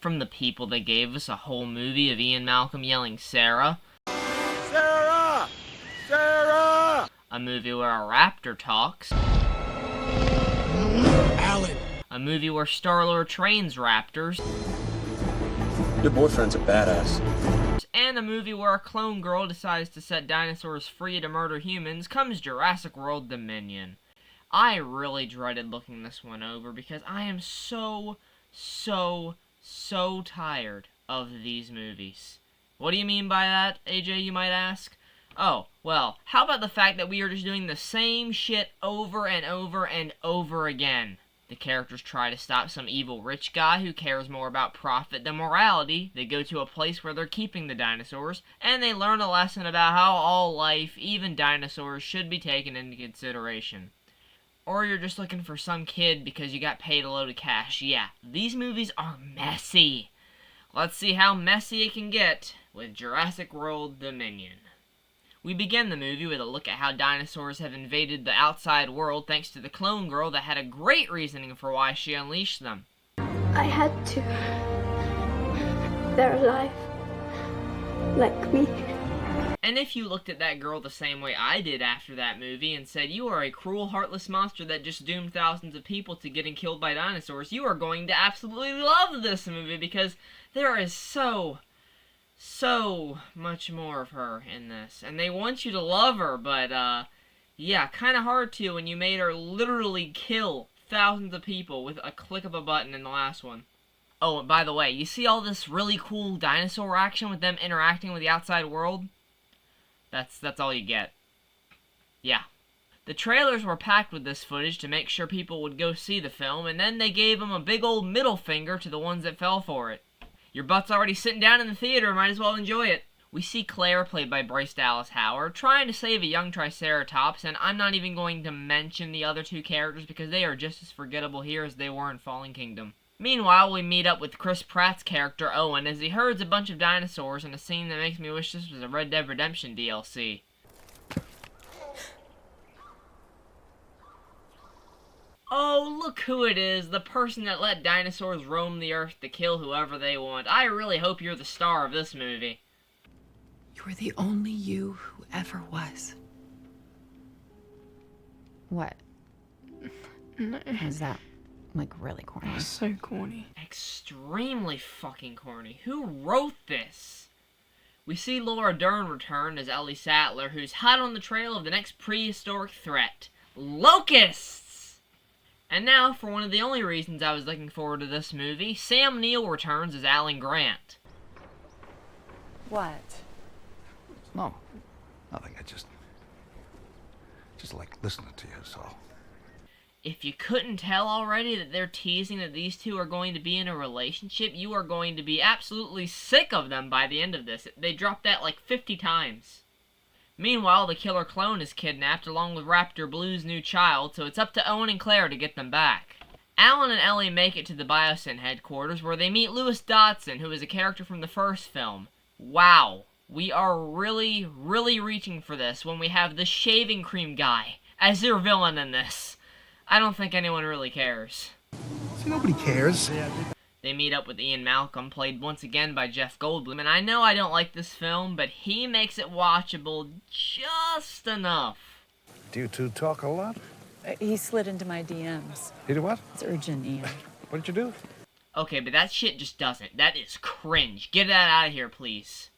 From the people that gave us a whole movie of Ian Malcolm yelling Sarah. Sarah! Sarah! A movie where a raptor talks. Alan! A movie where Star-Lord trains raptors. Your boyfriend's a badass. And a movie where a clone girl decides to set dinosaurs free to murder humans comes Jurassic World Dominion. I really dreaded looking this one over because I am so tired of these movies. What do you mean by that, AJ, you might ask? Oh, well, how about the fact that we are just doing the same shit over and over and over again? The characters try to stop some evil rich guy who cares more about profit than morality. They go to a place where they're keeping the dinosaurs, and they learn a lesson about how all life, even dinosaurs, should be taken into consideration. Or you're just looking for some kid because you got paid a load of cash. Yeah, these movies are messy. Let's see how messy it can get with Jurassic World Dominion. We begin the movie with a look at how dinosaurs have invaded the outside world thanks to the clone girl that had a great reasoning for why she unleashed them. I had to. They're alive. Like me. And if you looked at that girl the same way I did after that movie and said you are a cruel, heartless monster that just doomed thousands of people to getting killed by dinosaurs, you are going to absolutely love this movie because there is so much more of her in this. And they want you to love her, but, yeah, kind of hard to when you made her literally kill thousands of people with a click of a button in the last one. Oh, and by the way, you see all this really cool dinosaur action with them interacting with the outside world? That's all you get. Yeah. The trailers were packed with this footage to make sure people would go see the film, and then they gave them a big old middle finger to the ones that fell for it. Your butt's already sitting down in the theater, might as well enjoy it. We see Claire, played by Bryce Dallas Howard, trying to save a young Triceratops, and I'm not even going to mention the other two characters because they are just as forgettable here as they were in Fallen Kingdom. Meanwhile, we meet up with Chris Pratt's character Owen as he herds a bunch of dinosaurs in a scene that makes me wish this was a Red Dead Redemption DLC. Oh, look who it is, the person that let dinosaurs roam the earth to kill whoever they want. I really hope you're the star of this movie. You're the only you who ever was. What? Is that, like, really corny? Oh, so corny. Extremely fucking corny. Who wrote this? We see Laura Dern return as Ellie Sattler, who's hot on the trail of the next prehistoric threat. Locusts! And now, for one of the only reasons I was looking forward to this movie, Sam Neill returns as Alan Grant. What? No, nothing. I just like listening to you, so. If you couldn't tell already that they're teasing that these two are going to be in a relationship, you are going to be absolutely sick of them by the end of this. They dropped that like 50 times. Meanwhile, the killer clone is kidnapped along with Raptor Blue's new child, so it's up to Owen and Claire to get them back. Alan and Ellie make it to the Biosyn headquarters where they meet Lewis Dodson, who is a character from the first film. Wow, we are really reaching for this when we have the shaving cream guy as their villain in this. I don't think anyone really cares. See, nobody cares. They meet up with Ian Malcolm, played once again by Jeff Goldblum, and I know I don't like this film, but he makes it watchable just enough. Do you two talk a lot? He slid into my DMs. You do what? It's urgent, Ian. What did you do? Okay, but that shit just doesn't. That is cringe. Get that out of here, please.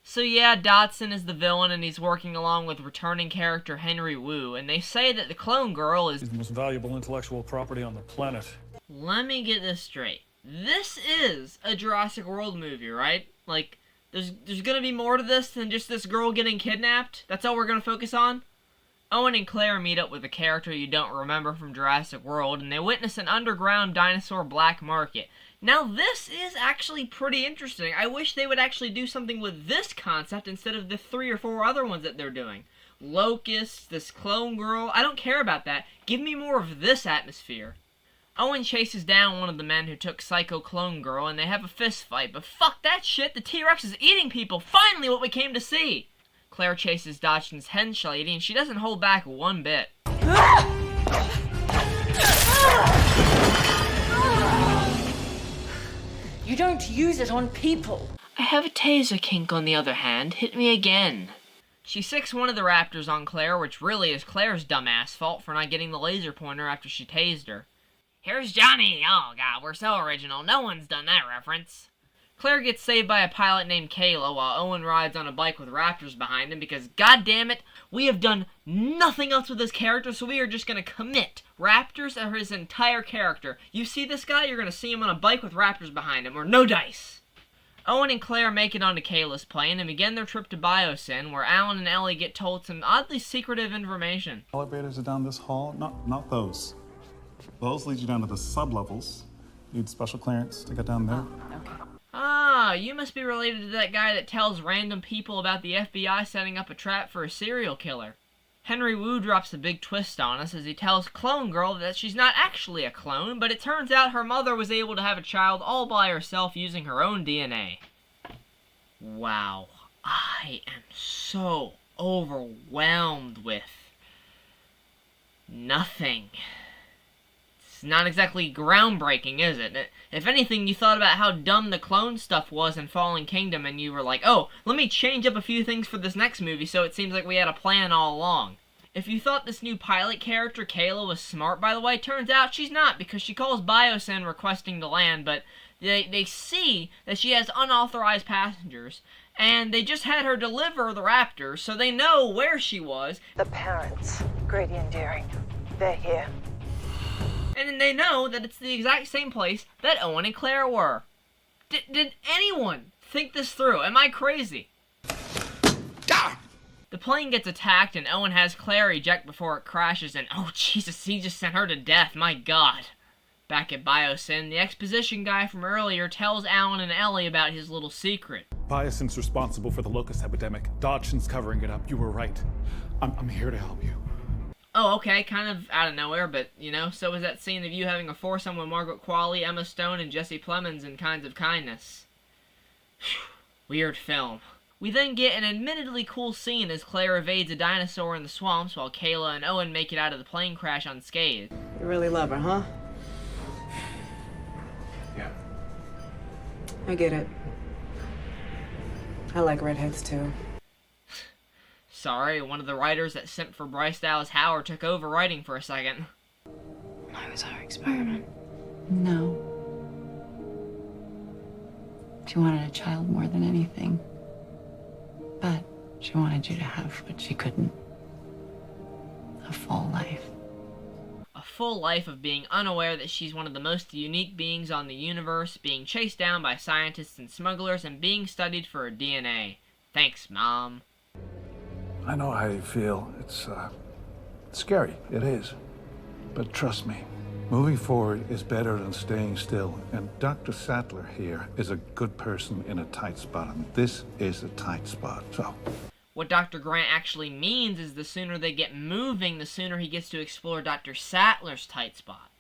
So yeah, Dodson is the villain, and he's working along with returning character Henry Wu, and they say that the clone girl is the most valuable intellectual property on the planet. Let me get this straight. This is a Jurassic World movie, right? Like, there's gonna be more to this than just this girl getting kidnapped? That's all we're gonna focus on? Owen and Claire meet up with a character you don't remember from Jurassic World, and they witness an underground dinosaur black market. Now, this is actually pretty interesting. I wish they would actually do something with this concept instead of the 3 or 4 other ones that they're doing. Locusts, this clone girl, I don't care about that. Give me more of this atmosphere. Owen chases down one of the men who took Psycho Clone Girl, and they have a fist fight, but fuck that shit, the T-Rex is eating people! Finally what we came to see! Claire chases Dodson's hench lady, and she doesn't hold back one bit. You're You don't use it on people. I have a taser kink on the other hand. Hit me again. She sicks one of the raptors on Claire, which really is Claire's dumbass fault for not getting the laser pointer after she tased her. Here's Johnny! Oh god, we're so original. No one's done that reference. Claire gets saved by a pilot named Kayla while Owen rides on a bike with raptors behind him because, god damn it, we have done nothing else with this character, so we are just going to commit. Raptors are his entire character. You see this guy, you're going to see him on a bike with raptors behind him, or no dice. Owen and Claire make it onto Kayla's plane and begin their trip to Biosyn, where Alan and Ellie get told some oddly secretive information. Elevators are down this hall. Not those. Those lead you down to the sublevels. Need special clearance to get down there. Ah, you must be related to that guy that tells random people about the FBI setting up a trap for a serial killer. Henry Wu drops a big twist on us as he tells Clone Girl that she's not actually a clone, but it turns out her mother was able to have a child all by herself using her own DNA. Wow, I am so overwhelmed with nothing. It's not exactly groundbreaking, is it? If anything, you thought about how dumb the clone stuff was in Fallen Kingdom, and you were like, oh, let me change up a few things for this next movie so it seems like we had a plan all along. If you thought this new pilot character, Kayla, was smart, by the way, turns out she's not, because she calls Biosyn requesting to land, but they see that she has unauthorized passengers, and they just had her deliver the raptors, so they know where she was. The parents, Grady and Deering, they're here. And then they know that it's the exact same place that Owen and Claire were. Did anyone think this through? Am I crazy? The plane gets attacked and Owen has Claire eject before it crashes and oh Jesus, he just sent her to death, my god. Back at Biosyn, the exposition guy from earlier tells Alan and Ellie about his little secret. Biosyn's responsible for the locust epidemic. Dodgson's covering it up. You were right. I'm here to help you. Oh, okay, kind of out of nowhere, but, you know, so was that scene of you having a foursome with Margaret Qualley, Emma Stone, and Jesse Plemons in Kinds of Kindness. Weird film. We then get an admittedly cool scene as Claire evades a dinosaur in the swamps while Kayla and Owen make it out of the plane crash unscathed. You really love her, huh? Yeah. I get it. I like redheads too. Sorry, one of the writers that sent for Bryce Dallas Howard took over writing for a second. I was our experiment. No. She wanted a child more than anything. But she wanted you to have what she couldn't. A full life. A full life of being unaware that she's one of the most unique beings on the universe, being chased down by scientists and smugglers, and being studied for her DNA. Thanks, Mom. I know how you feel. It's scary. It is. But trust me, moving forward is better than staying still. And Dr. Sattler here is a good person in a tight spot. And this is a tight spot, so. What Dr. Grant actually means is the sooner they get moving, the sooner he gets to explore Dr. Sattler's tight spot.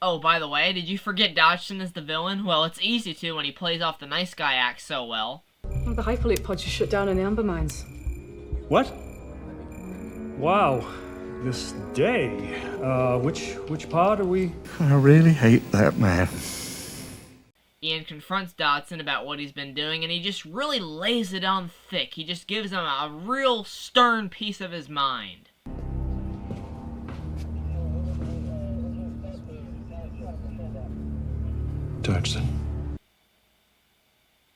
Oh, by the way, did you forget Dodgson is the villain? Well, it's easy to when he plays off the nice guy act so well. The hyperloop pods are shut down in the amber mines. What? Wow. This day. Which part are we? I really hate that man. Ian confronts Dodson about what he's been doing, and he just really lays it on thick. He just gives him a real stern piece of his mind. Dodgson.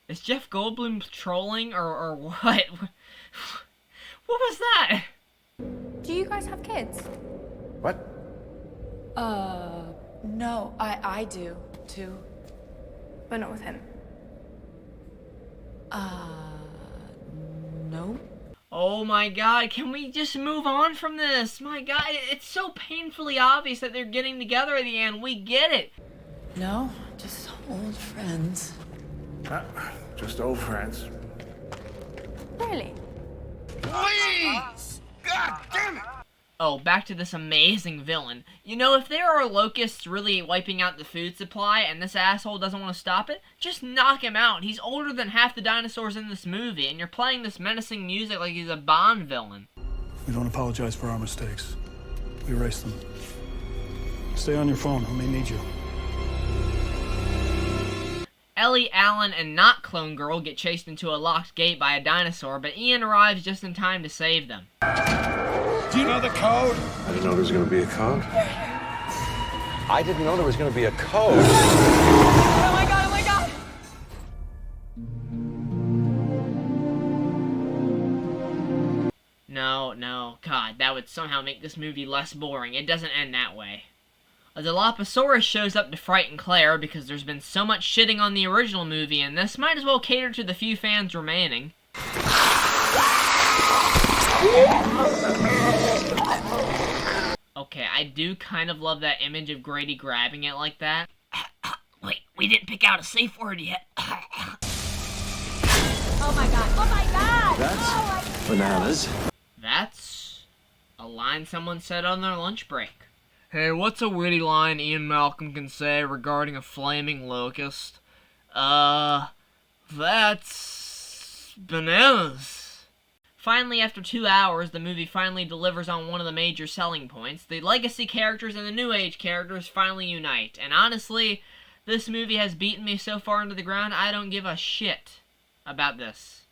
Is Jeff Goldblum trolling, or what? What was that? Do you guys have kids? What? No, I do, too. But not with him. No. Oh my god, can we just move on from this? My god, it's so painfully obvious that they're getting together at the end. We get it. No, just old friends. Just old friends. Really? Please! God damn it! Oh, back to this amazing villain. You know, if there are locusts really wiping out the food supply and this asshole doesn't want to stop it, just knock him out. He's older than half the dinosaurs in this movie, and you're playing this menacing music like he's a Bond villain. We don't apologize for our mistakes. We erase them. Stay on your phone. I may need you. Ellie, Alan, and not Clone Girl get chased into a locked gate by a dinosaur, but Ian arrives just in time to save them. Do you know the code? I didn't know there was going to be a code. I didn't know there was going to be a code. Oh my god, oh my god! No, God, that would somehow make this movie less boring. It doesn't end that way. A Dilophosaurus shows up to frighten Claire because there's been so much shitting on the original movie, and this might as well cater to the few fans remaining. Okay, I do kind of love that image of Grady grabbing it like that. Wait, we didn't pick out a safe word yet. Oh my god, oh my god! That's bananas. That's a line someone said on their lunch break. Hey, what's a witty line Ian Malcolm can say regarding a flaming locust? That's bananas. Finally, after 2 hours, the movie finally delivers on one of the major selling points. The legacy characters and the new age characters finally unite. And honestly, this movie has beaten me so far into the ground, I don't give a shit about this.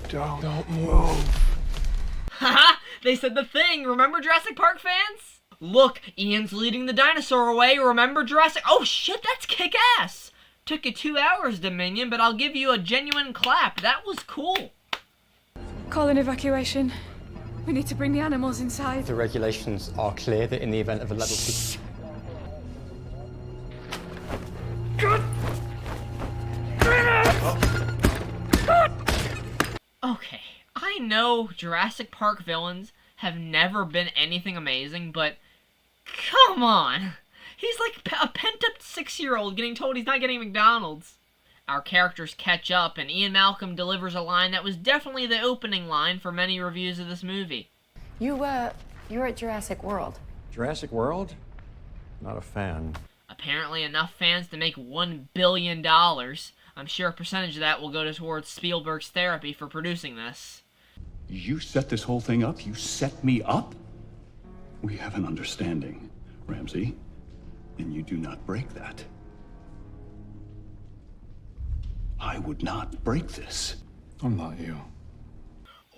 Don't move. Haha! They said the thing! Remember Jurassic Park fans? Look, Ian's leading the dinosaur away. Remember Jurassic? Oh shit, that's kick-ass! Took you 2 hours, Dominion, but I'll give you a genuine clap. That was cool. Call an evacuation. We need to bring the animals inside. The regulations are clear that in the event of a level 2... Okay, I know Jurassic Park villains have never been anything amazing, but come on! He's like a pent-up 6-year-old getting told he's not getting McDonald's. Our characters catch up, and Ian Malcolm delivers a line that was definitely the opening line for many reviews of this movie. You were at Jurassic World. Jurassic World? Not a fan. Apparently enough fans to make $1 billion. I'm sure a percentage of that will go towards Spielberg's therapy for producing this. You set this whole thing up? You set me up? We have an understanding, Ramsey, and you do not break that. I would not break this. I'm not you.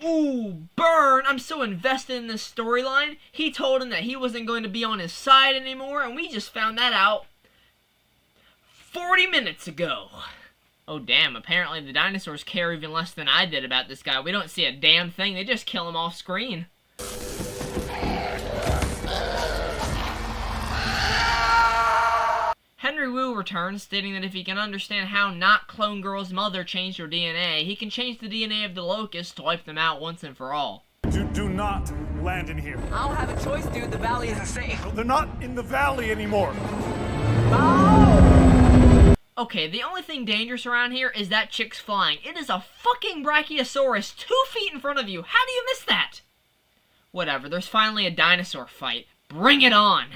Ooh, burn! I'm so invested in this storyline. He told him that he wasn't going to be on his side anymore, and we just found that out 40 minutes ago. Oh damn, apparently the dinosaurs care even less than I did about this guy. We don't see a damn thing, they just kill him off screen. Henry Wu returns, stating that if he can understand how not Clone Girl's mother changed her DNA, he can change the DNA of the locusts to wipe them out once and for all. Do not land in here. I don't have a choice, dude. The valley isn't safe. They're not in the valley anymore. Okay, the only thing dangerous around here is that chick's flying. It is a fucking Brachiosaurus 2 feet in front of you. How do you miss that? Whatever, there's finally a dinosaur fight. Bring it on!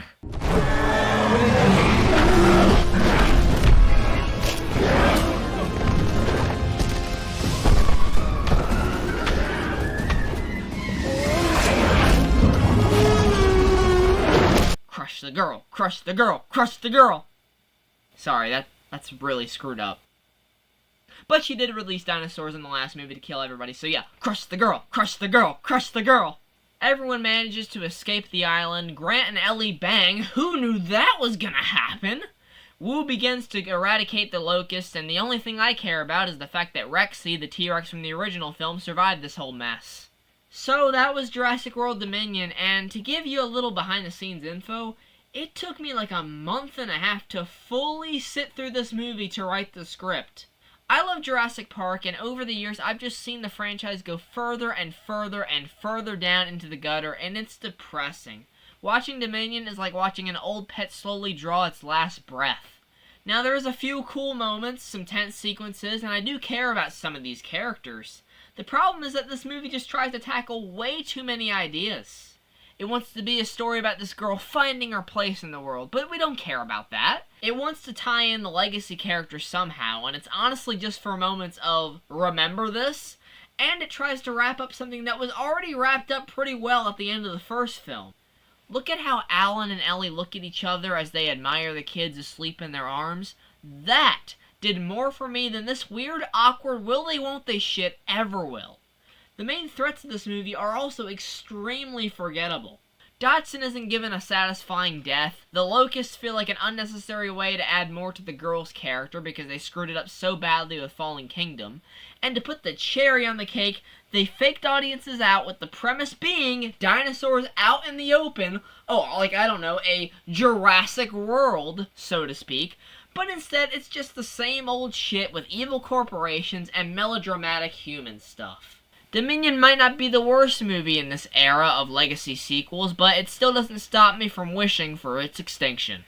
Crush the girl, crush the girl, crush the girl! Sorry, that's really screwed up. But she did release dinosaurs in the last movie to kill everybody, so yeah, crush the girl, crush the girl, crush the girl! Everyone manages to escape the island. Grant and Ellie bang. Who knew that was gonna happen? Wu begins to eradicate the locusts, and the only thing I care about is the fact that Rexy, the T-Rex from the original film, survived this whole mess. So that was Jurassic World Dominion, and to give you a little behind-the-scenes info, it took me like a month and a half to fully sit through this movie to write the script. I love Jurassic Park, and over the years, I've just seen the franchise go further and further and further down into the gutter, and it's depressing. Watching Dominion is like watching an old pet slowly draw its last breath. Now, there's a few cool moments, some tense sequences, and I do care about some of these characters. The problem is that this movie just tries to tackle way too many ideas. It wants to be a story about this girl finding her place in the world, but we don't care about that. It wants to tie in the legacy characters somehow, and it's honestly just for moments of, remember this? And it tries to wrap up something that was already wrapped up pretty well at the end of the first film. Look at how Alan and Ellie look at each other as they admire the kids asleep in their arms. That did more for me than this weird, awkward, will-they-won't-they shit ever will. The main threats of this movie are also extremely forgettable. Dodson isn't given a satisfying death. The locusts feel like an unnecessary way to add more to the girl's character because they screwed it up so badly with Fallen Kingdom. And to put the cherry on the cake, they faked audiences out with the premise being dinosaurs out in the open. Oh, like, I don't know, a Jurassic World, so to speak. But instead, it's just the same old shit with evil corporations and melodramatic human stuff. Dominion might not be the worst movie in this era of legacy sequels, but it still doesn't stop me from wishing for its extinction.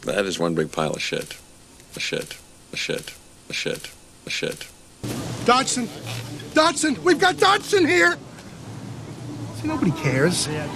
That is one big pile of shit. A shit. A shit. A shit. A shit. Dodson! Dodson! We've got Dodson here! See, nobody cares.